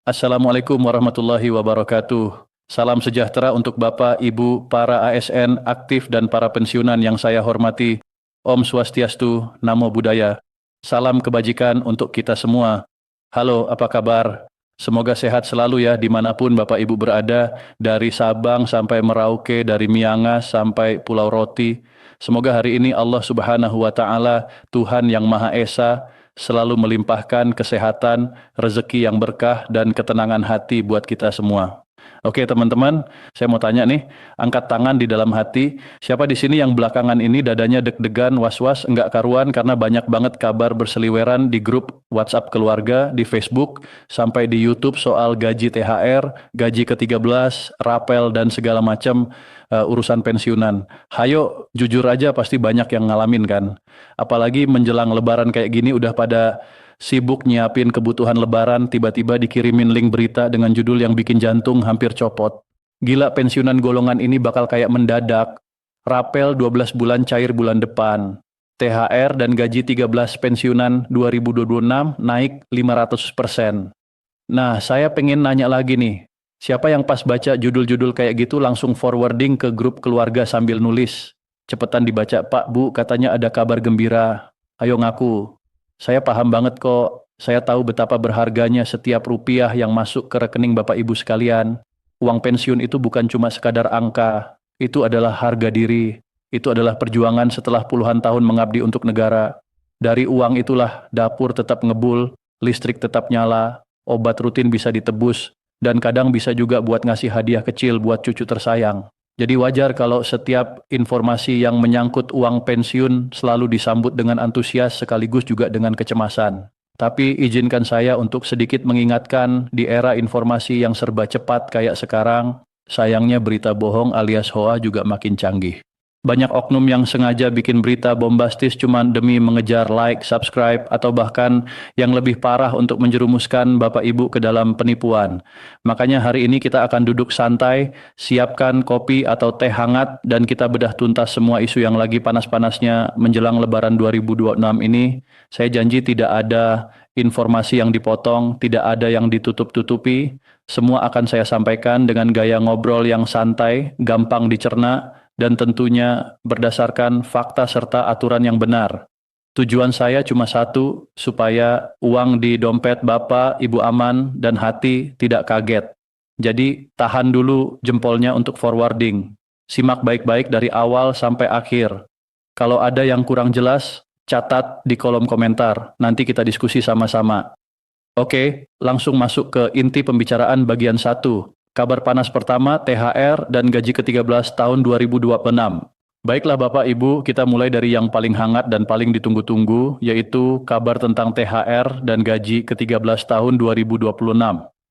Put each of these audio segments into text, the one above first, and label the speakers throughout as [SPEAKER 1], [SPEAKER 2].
[SPEAKER 1] Assalamualaikum warahmatullahi wabarakatuh. Salam sejahtera untuk Bapak, Ibu, para ASN aktif dan para pensiunan yang saya hormati. Om Swastiastu, Namo Buddhaya. Salam kebajikan untuk kita semua. Halo, apa kabar? Semoga sehat selalu ya dimanapun Bapak Ibu berada, dari Sabang sampai Merauke, dari Miangas sampai Pulau Roti. Semoga hari ini Allah Subhanahu wa Ta'ala, Tuhan yang Maha Esa, selalu melimpahkan kesehatan, rezeki yang berkah, dan ketenangan hati buat kita semua. Oke teman-teman, saya mau tanya nih, angkat tangan di dalam hati, siapa di sini yang belakangan ini dadanya deg-degan, was-was, enggak karuan karena banyak banget kabar berseliweran di grup WhatsApp keluarga, di Facebook, sampai di YouTube soal gaji THR, gaji ke-13, rapel, dan segala macam urusan pensiunan. Hayo, jujur aja pasti banyak yang ngalamin kan. Apalagi menjelang lebaran kayak gini udah pada sibuk nyiapin kebutuhan lebaran, tiba-tiba dikirimin link berita dengan judul yang bikin jantung hampir copot. Gila, pensiunan golongan ini bakal kayak mendadak. Rapel 12 bulan cair bulan depan. THR dan gaji 13 pensiunan 2026 naik 500%. Nah, saya pengen nanya lagi nih. Siapa yang pas baca judul-judul kayak gitu langsung forwarding ke grup keluarga sambil nulis? Cepetan dibaca, Pak, Bu, katanya ada kabar gembira. Ayo ngaku. Saya paham banget kok. Saya tahu betapa berharganya setiap rupiah yang masuk ke rekening Bapak Ibu sekalian. Uang pensiun itu bukan cuma sekadar angka. Itu adalah harga diri. Itu adalah perjuangan setelah puluhan tahun mengabdi untuk negara. Dari uang itulah dapur tetap ngebul, listrik tetap nyala, obat rutin bisa ditebus, dan kadang bisa juga buat ngasih hadiah kecil buat cucu tersayang. Jadi wajar kalau setiap informasi yang menyangkut uang pensiun selalu disambut dengan antusias sekaligus juga dengan kecemasan. Tapi izinkan saya untuk sedikit mengingatkan di era informasi yang serba cepat kayak sekarang, sayangnya berita bohong alias hoa juga makin canggih. Banyak oknum yang sengaja bikin berita bombastis cuma demi mengejar like, subscribe, atau bahkan yang lebih parah untuk menjerumuskan Bapak Ibu ke dalam penipuan. Makanya hari ini kita akan duduk santai, siapkan kopi atau teh hangat, dan kita bedah tuntas semua isu yang lagi panas-panasnya menjelang Lebaran 2026 ini. Saya janji tidak ada informasi yang dipotong, tidak ada yang ditutup-tutupi. Semua akan saya sampaikan dengan gaya ngobrol yang santai, gampang dicerna, dan tentunya berdasarkan fakta serta aturan yang benar. Tujuan saya cuma satu, supaya uang di dompet Bapak, Ibu aman, dan hati tidak kaget. Jadi tahan dulu jempolnya untuk forwarding. Simak baik-baik dari awal sampai akhir. Kalau ada yang kurang jelas, catat di kolom komentar. Nanti kita diskusi sama-sama. Oke, langsung masuk ke inti pembicaraan bagian 1. Kabar panas pertama, THR dan gaji ke-13 tahun 2026. Baiklah Bapak Ibu, kita mulai dari yang paling hangat dan paling ditunggu-tunggu, yaitu kabar tentang THR dan gaji ke-13 tahun 2026.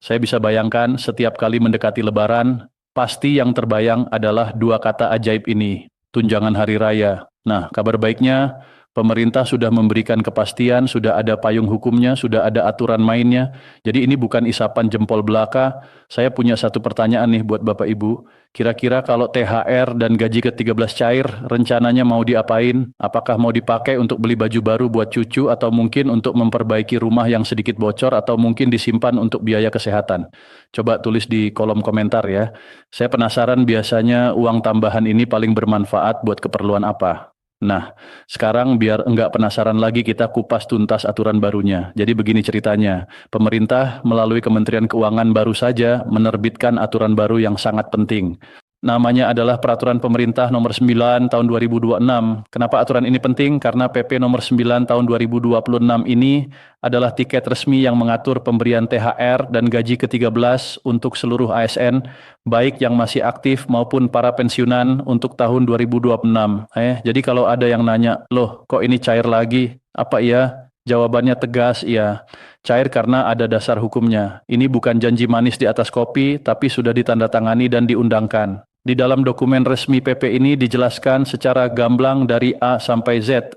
[SPEAKER 1] Saya bisa bayangkan setiap kali mendekati Lebaran, pasti yang terbayang adalah dua kata ajaib ini, tunjangan hari raya. Nah, kabar baiknya, pemerintah sudah memberikan kepastian, sudah ada payung hukumnya, sudah ada aturan mainnya. Jadi ini bukan isapan jempol belaka. Saya punya satu pertanyaan nih buat Bapak Ibu. Kira-kira kalau THR dan gaji ke-13 cair, rencananya mau diapain? Apakah mau dipakai untuk beli baju baru buat cucu, atau mungkin untuk memperbaiki rumah yang sedikit bocor, atau mungkin disimpan untuk biaya kesehatan? Coba tulis di kolom komentar ya. Saya penasaran biasanya uang tambahan ini paling bermanfaat buat keperluan apa? Nah, sekarang biar enggak penasaran lagi kita kupas tuntas aturan barunya. Jadi begini ceritanya, pemerintah melalui Kementerian Keuangan baru saja menerbitkan aturan baru yang sangat penting. Namanya adalah Peraturan Pemerintah Nomor 9 Tahun 2026. Kenapa aturan ini penting? Karena PP Nomor 9 Tahun 2026 ini adalah tiket resmi yang mengatur pemberian THR dan gaji ke-13 untuk seluruh ASN, baik yang masih aktif maupun para pensiunan untuk tahun 2026. Jadi kalau ada yang nanya, loh kok ini cair lagi? Apa iya? Jawabannya tegas, iya. Cair karena ada dasar hukumnya. Ini bukan janji manis di atas kopi, tapi sudah ditandatangani dan diundangkan. Di dalam dokumen resmi PP ini dijelaskan secara gamblang dari A sampai Z.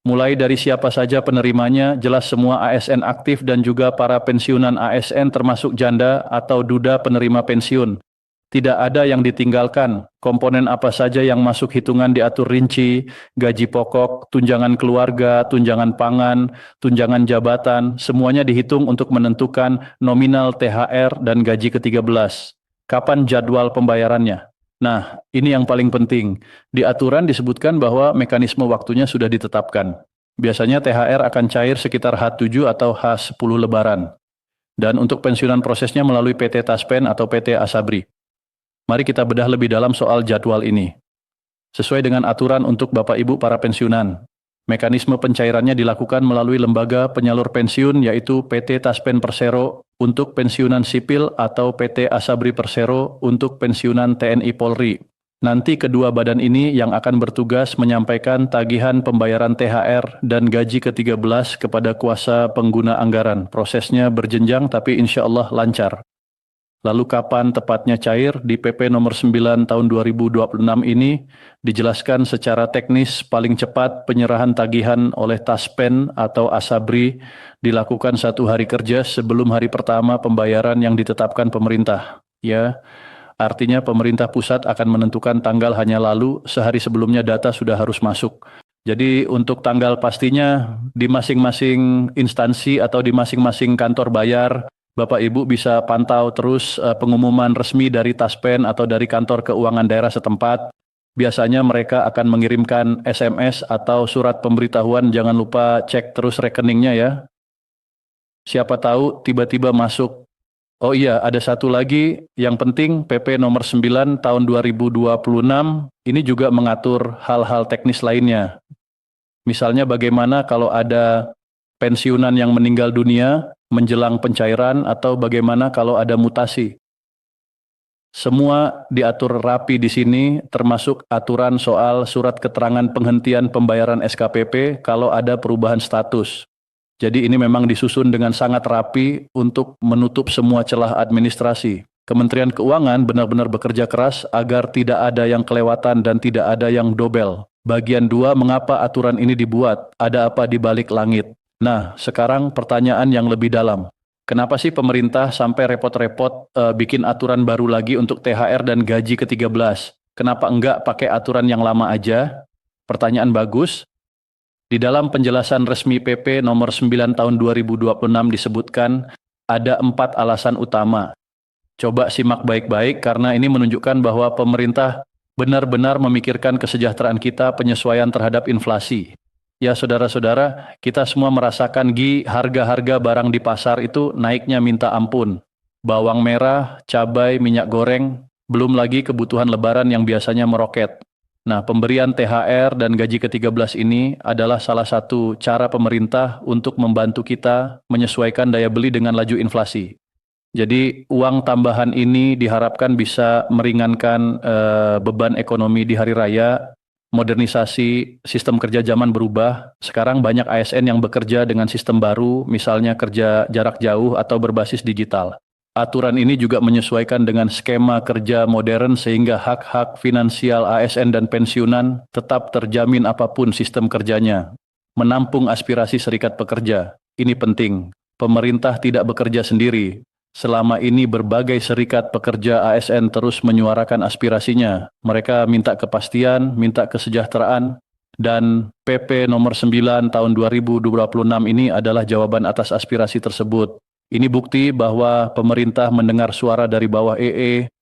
[SPEAKER 1] Mulai dari siapa saja penerimanya, jelas semua ASN aktif dan juga para pensiunan ASN termasuk janda atau duda penerima pensiun. Tidak ada yang ditinggalkan. Komponen apa saja yang masuk hitungan diatur rinci, gaji pokok, tunjangan keluarga, tunjangan pangan, tunjangan jabatan, semuanya dihitung untuk menentukan nominal THR dan gaji ke-13. Kapan jadwal pembayarannya? Nah, ini yang paling penting. Di aturan disebutkan bahwa mekanisme waktunya sudah ditetapkan. Biasanya THR akan cair sekitar H7 atau H10 Lebaran. Dan untuk pensiunan prosesnya melalui PT Taspen atau PT Asabri. Mari kita bedah lebih dalam soal jadwal ini. Sesuai dengan aturan untuk Bapak Ibu para pensiunan, mekanisme pencairannya dilakukan melalui lembaga penyalur pensiun yaitu PT Taspen Persero untuk pensiunan sipil atau PT Asabri Persero untuk pensiunan TNI Polri. Nanti kedua badan ini yang akan bertugas menyampaikan tagihan pembayaran THR dan gaji ke-13 kepada kuasa pengguna anggaran. Prosesnya berjenjang tapi insya Allah lancar. Lalu kapan tepatnya cair? Di PP nomor 9 tahun 2026 ini dijelaskan secara teknis paling cepat penyerahan tagihan oleh Taspen atau Asabri dilakukan 1 hari kerja sebelum hari pertama pembayaran yang ditetapkan pemerintah. Ya, artinya pemerintah pusat akan menentukan tanggal hanya lalu sehari sebelumnya data sudah harus masuk. Jadi untuk tanggal pastinya di masing-masing instansi atau di masing-masing kantor bayar, Bapak Ibu bisa pantau terus pengumuman resmi dari Taspen atau dari kantor keuangan daerah setempat. Biasanya mereka akan mengirimkan SMS atau surat pemberitahuan, jangan lupa cek terus rekeningnya ya. Siapa tahu tiba-tiba masuk. Oh iya, ada satu lagi yang penting, PP nomor 9 tahun 2026 ini juga mengatur hal-hal teknis lainnya. Misalnya bagaimana kalau ada pensiunan yang meninggal dunia menjelang pencairan atau bagaimana kalau ada mutasi. Semua diatur rapi di sini termasuk aturan soal surat keterangan penghentian pembayaran SKPP kalau ada perubahan status. Jadi ini memang disusun dengan sangat rapi untuk menutup semua celah administrasi. Kementerian Keuangan benar-benar bekerja keras agar tidak ada yang kelewatan dan tidak ada yang dobel. Bagian 2, mengapa aturan ini dibuat? Ada apa di balik langit? Nah, sekarang pertanyaan yang lebih dalam. Kenapa sih pemerintah sampai repot-repot bikin aturan baru lagi untuk THR dan gaji ke-13? Kenapa enggak pakai aturan yang lama aja? Pertanyaan bagus. Di dalam penjelasan resmi PP nomor 9 tahun 2026 disebutkan ada 4 alasan utama. Coba simak baik-baik karena ini menunjukkan bahwa pemerintah benar-benar memikirkan kesejahteraan kita, penyesuaian terhadap inflasi. Ya saudara-saudara, kita semua merasakan harga-harga barang di pasar itu naiknya minta ampun. Bawang merah, cabai, minyak goreng, belum lagi kebutuhan lebaran yang biasanya meroket. Nah, pemberian THR dan gaji ke-13 ini adalah salah satu cara pemerintah untuk membantu kita menyesuaikan daya beli dengan laju inflasi. Jadi uang tambahan ini diharapkan bisa meringankan beban ekonomi di hari raya. Modernisasi sistem kerja zaman berubah. Sekarang banyak ASN yang bekerja dengan sistem baru, misalnya kerja jarak jauh atau berbasis digital. Aturan ini juga menyesuaikan dengan skema kerja modern sehingga hak-hak finansial ASN dan pensiunan tetap terjamin apapun sistem kerjanya. Menampung aspirasi serikat pekerja. Ini penting. Pemerintah tidak bekerja sendiri. Selama ini berbagai serikat pekerja ASN terus menyuarakan aspirasinya. Mereka minta kepastian, minta kesejahteraan, dan PP nomor 9 tahun 2026 ini adalah jawaban atas aspirasi tersebut. Ini bukti bahwa pemerintah mendengar suara dari bawah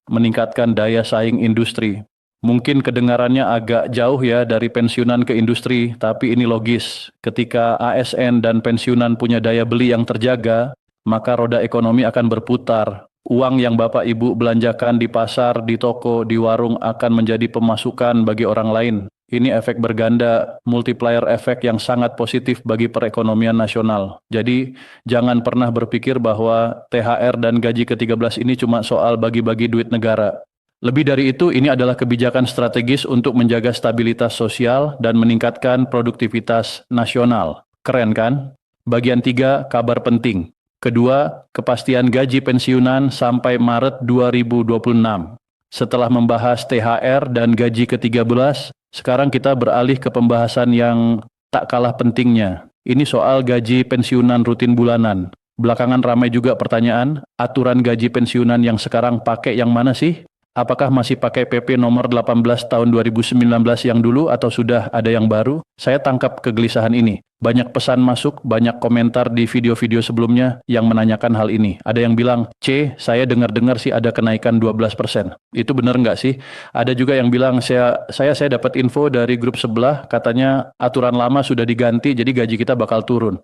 [SPEAKER 1] meningkatkan daya saing industri. Mungkin kedengarannya agak jauh ya dari pensiunan ke industri, tapi ini logis. Ketika ASN dan pensiunan punya daya beli yang terjaga, maka roda ekonomi akan berputar. Uang yang Bapak Ibu belanjakan di pasar, di toko, di warung akan menjadi pemasukan bagi orang lain. Ini efek berganda, multiplier efek yang sangat positif bagi perekonomian nasional. Jadi, jangan pernah berpikir bahwa THR dan gaji ke-13 ini cuma soal bagi-bagi duit negara. Lebih dari itu, ini adalah kebijakan strategis untuk menjaga stabilitas sosial dan meningkatkan produktivitas nasional. Keren kan? Bagian 3, kabar penting. Kedua, kepastian gaji pensiunan sampai Maret 2026. Setelah membahas THR dan gaji ke-13, sekarang kita beralih ke pembahasan yang tak kalah pentingnya. Ini soal gaji pensiunan rutin bulanan. Belakangan ramai juga pertanyaan, aturan gaji pensiunan yang sekarang pakai yang mana sih? Apakah masih pakai PP nomor 18 tahun 2019 yang dulu atau sudah ada yang baru? Saya tangkap kegelisahan ini. Banyak pesan masuk, banyak komentar di video-video sebelumnya yang menanyakan hal ini. Ada yang bilang, saya dengar-dengar sih ada kenaikan 12%. Itu benar nggak sih? Ada juga yang bilang, saya dapat info dari grup sebelah, katanya aturan lama sudah diganti, jadi gaji kita bakal turun.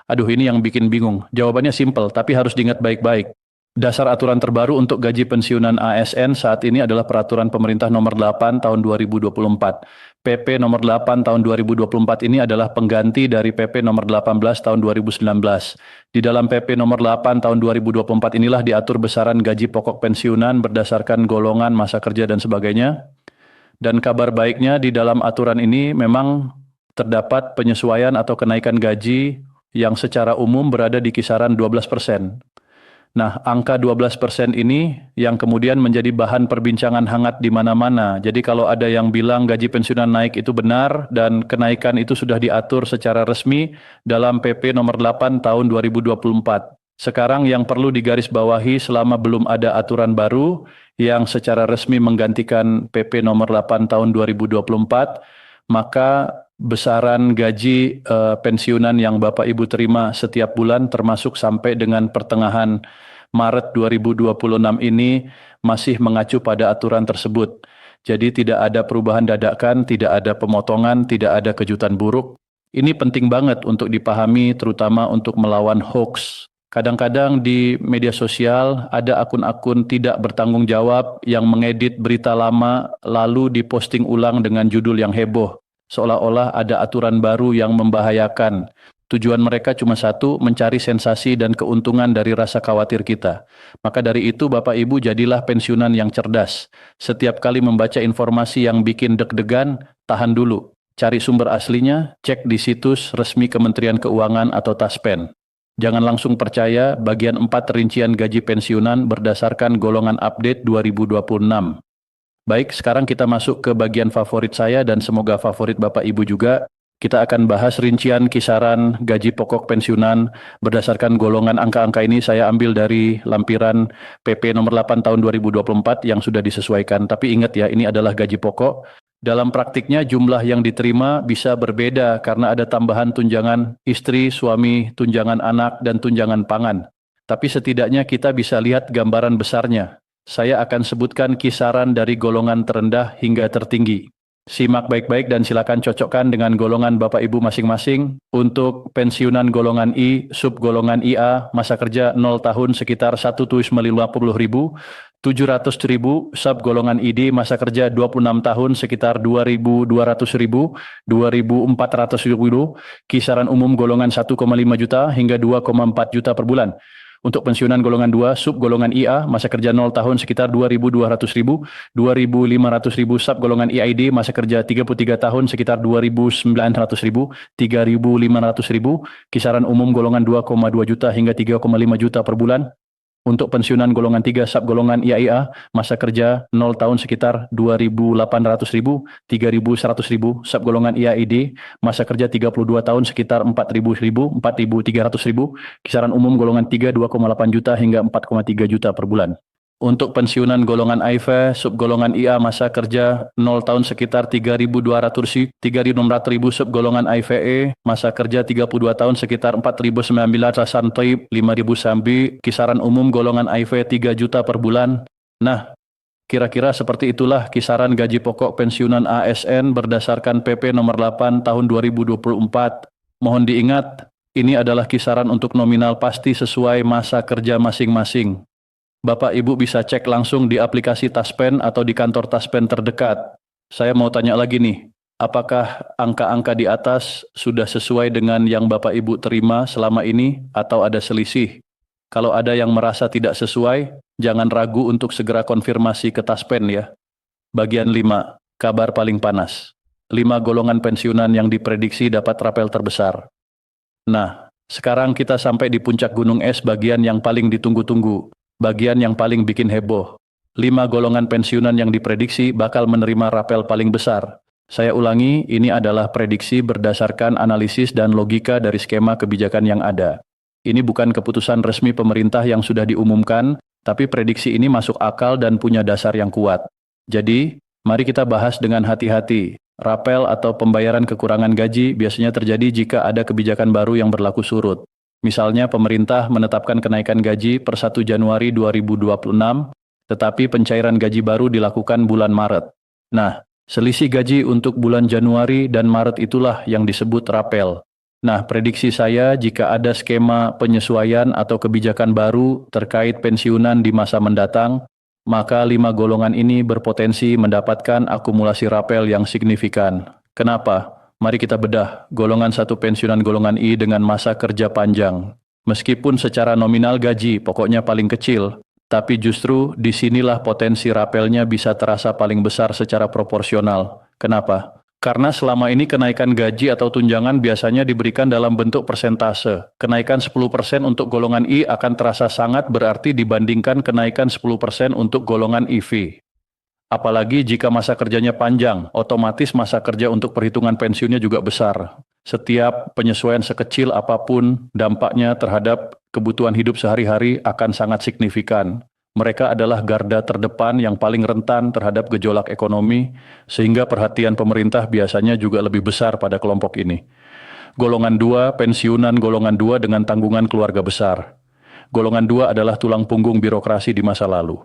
[SPEAKER 1] Aduh, ini yang bikin bingung. Jawabannya simpel, tapi harus diingat baik-baik. Dasar aturan terbaru untuk gaji pensiunan ASN saat ini adalah Peraturan Pemerintah Nomor 8 Tahun 2024. PP Nomor 8 Tahun 2024 ini adalah pengganti dari PP Nomor 18 Tahun 2019. Di dalam PP Nomor 8 Tahun 2024 inilah diatur besaran gaji pokok pensiunan berdasarkan golongan masa kerja dan sebagainya. Dan kabar baiknya di dalam aturan ini memang terdapat penyesuaian atau kenaikan gaji yang secara umum berada di kisaran 12%. Nah, angka 12% ini yang kemudian menjadi bahan perbincangan hangat di mana-mana. Jadi kalau ada yang bilang gaji pensiunan naik itu benar dan kenaikan itu sudah diatur secara resmi dalam PP nomor 8 tahun 2024. Sekarang yang perlu digarisbawahi selama belum ada aturan baru yang secara resmi menggantikan PP nomor 8 tahun 2024, maka besaran gaji pensiunan yang Bapak Ibu terima setiap bulan termasuk sampai dengan pertengahan Maret 2026 ini masih mengacu pada aturan tersebut. Jadi tidak ada perubahan dadakan, tidak ada pemotongan, tidak ada kejutan buruk. Ini penting banget untuk dipahami terutama untuk melawan hoax. Kadang-kadang di media sosial ada akun-akun tidak bertanggung jawab yang mengedit berita lama lalu diposting ulang dengan judul yang heboh. Seolah-olah ada aturan baru yang membahayakan. Tujuan mereka cuma satu, mencari sensasi dan keuntungan dari rasa khawatir kita. Maka dari itu Bapak Ibu jadilah pensiunan yang cerdas. Setiap kali membaca informasi yang bikin deg-degan, tahan dulu. Cari sumber aslinya, cek di situs resmi Kementerian Keuangan atau Taspen. Jangan langsung percaya bagian 4 rincian gaji pensiunan berdasarkan golongan update 2026. Baik, sekarang kita masuk ke bagian favorit saya dan semoga favorit Bapak Ibu juga. Kita akan bahas rincian kisaran gaji pokok pensiunan berdasarkan golongan angka-angka ini saya ambil dari lampiran PP nomor 8 tahun 2024 yang sudah disesuaikan. Tapi ingat ya, ini adalah gaji pokok. Dalam praktiknya jumlah yang diterima bisa berbeda karena ada tambahan tunjangan istri, suami, tunjangan anak, dan tunjangan pangan. Tapi setidaknya kita bisa lihat gambaran besarnya. Saya akan sebutkan kisaran dari golongan terendah hingga tertinggi. Simak baik-baik dan silakan cocokkan dengan golongan Bapak Ibu masing-masing. Untuk pensiunan golongan I, sub golongan IA, masa kerja 0 tahun sekitar 150.000, 700.000, sub golongan ID, masa kerja 26 tahun sekitar 2.200.000, 2.400.000, kisaran umum golongan 1,5 juta hingga 2,4 juta per bulan. Untuk pensiunan golongan 2, sub golongan IA, masa kerja 0 tahun sekitar 2.200.000, 2.500.000, sub golongan IID, masa kerja 33 tahun sekitar 2.900.000, 3.500.000, kisaran umum golongan 2,2 juta hingga 3,5 juta per bulan. Untuk pensiunan golongan 3 sub golongan IAIA, masa kerja 0 tahun sekitar 2.800.000, 3.100.000, sub golongan IAID, masa kerja 32 tahun sekitar 4.000, 4.300.000, kisaran umum golongan 3 2,8 juta hingga 4,3 juta per bulan. Untuk pensiunan golongan AIFE, sub golongan IA, masa kerja 0 tahun sekitar 3.200, 3.600.000, sub golongan AIFE, masa kerja 32 tahun sekitar 4.900 santai, 5.000 sambi, kisaran umum golongan AIFE 3 juta per bulan. Nah, kira-kira seperti itulah kisaran gaji pokok pensiunan ASN berdasarkan PP nomor 8 tahun 2024. Mohon diingat, ini adalah kisaran untuk nominal pasti sesuai masa kerja masing-masing. Bapak Ibu bisa cek langsung di aplikasi Taspen atau di kantor Taspen terdekat. Saya mau tanya lagi nih, apakah angka-angka di atas sudah sesuai dengan yang Bapak Ibu terima selama ini atau ada selisih? Kalau ada yang merasa tidak sesuai, jangan ragu untuk segera konfirmasi ke Taspen ya. Bagian 5, kabar paling panas. 5 golongan pensiunan yang diprediksi dapat rapel terbesar. Nah, sekarang kita sampai di puncak gunung es bagian yang paling ditunggu-tunggu. Bagian yang paling bikin heboh. 5 golongan pensiunan yang diprediksi bakal menerima rapel paling besar. Saya ulangi, ini adalah prediksi berdasarkan analisis dan logika dari skema kebijakan yang ada. Ini bukan keputusan resmi pemerintah yang sudah diumumkan, Tapi prediksi ini masuk akal dan punya dasar yang kuat. Jadi, mari kita bahas dengan hati-hati. Rapel atau pembayaran kekurangan gaji biasanya terjadi jika ada kebijakan baru yang berlaku surut. Misalnya pemerintah menetapkan kenaikan gaji per 1 Januari 2026, tetapi pencairan gaji baru dilakukan bulan Maret. Nah, selisih gaji untuk bulan Januari dan Maret itulah yang disebut rapel. Nah, prediksi saya jika ada skema penyesuaian atau kebijakan baru terkait pensiunan di masa mendatang, maka 5 golongan ini berpotensi mendapatkan akumulasi rapel yang signifikan. Kenapa? Mari kita bedah golongan 1 pensiunan golongan I dengan masa kerja panjang. Meskipun secara nominal gaji pokoknya paling kecil, tapi justru disinilah potensi rapelnya bisa terasa paling besar secara proporsional. Kenapa? Karena selama ini kenaikan gaji atau tunjangan biasanya diberikan dalam bentuk persentase. Kenaikan 10% untuk golongan I akan terasa sangat berarti dibandingkan kenaikan 10% untuk golongan IV. Apalagi jika masa kerjanya panjang, otomatis masa kerja untuk perhitungan pensiunnya juga besar. Setiap penyesuaian sekecil apapun, dampaknya terhadap kebutuhan hidup sehari-hari akan sangat signifikan. Mereka adalah garda terdepan yang paling rentan terhadap gejolak ekonomi, sehingga perhatian pemerintah biasanya juga lebih besar pada kelompok ini. Golongan 2, pensiunan golongan 2 dengan tanggungan keluarga besar. Golongan 2 adalah tulang punggung birokrasi di masa lalu.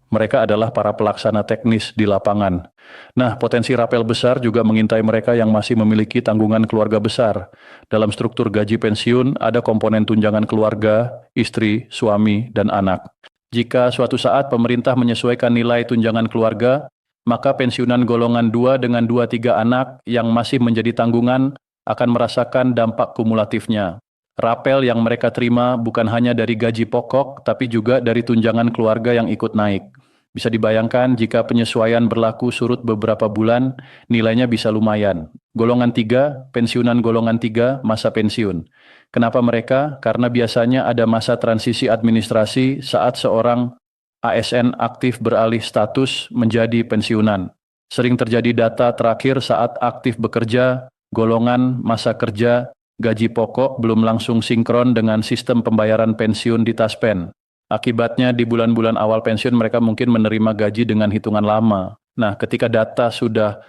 [SPEAKER 1] Mereka adalah para pelaksana teknis di lapangan. Nah, potensi rapel besar juga mengintai mereka yang masih memiliki tanggungan keluarga besar. Dalam struktur gaji pensiun, ada komponen tunjangan keluarga, istri, suami, dan anak. Jika suatu saat pemerintah menyesuaikan nilai tunjangan keluarga, maka pensiunan golongan 2 dengan 2-3 anak yang masih menjadi tanggungan akan merasakan dampak kumulatifnya. Rapel yang mereka terima bukan hanya dari gaji pokok, tapi juga dari tunjangan keluarga yang ikut naik. Bisa dibayangkan jika penyesuaian berlaku surut beberapa bulan, nilainya bisa lumayan. Golongan 3, pensiunan golongan 3, masa pensiun. Kenapa mereka? Karena biasanya ada masa transisi administrasi saat seorang ASN aktif beralih status menjadi pensiunan. Sering terjadi data terakhir saat aktif bekerja, golongan masa kerja, gaji pokok belum langsung sinkron dengan sistem pembayaran pensiun di Taspen. Akibatnya di bulan-bulan awal pensiun mereka mungkin menerima gaji dengan hitungan lama. Nah, ketika data sudah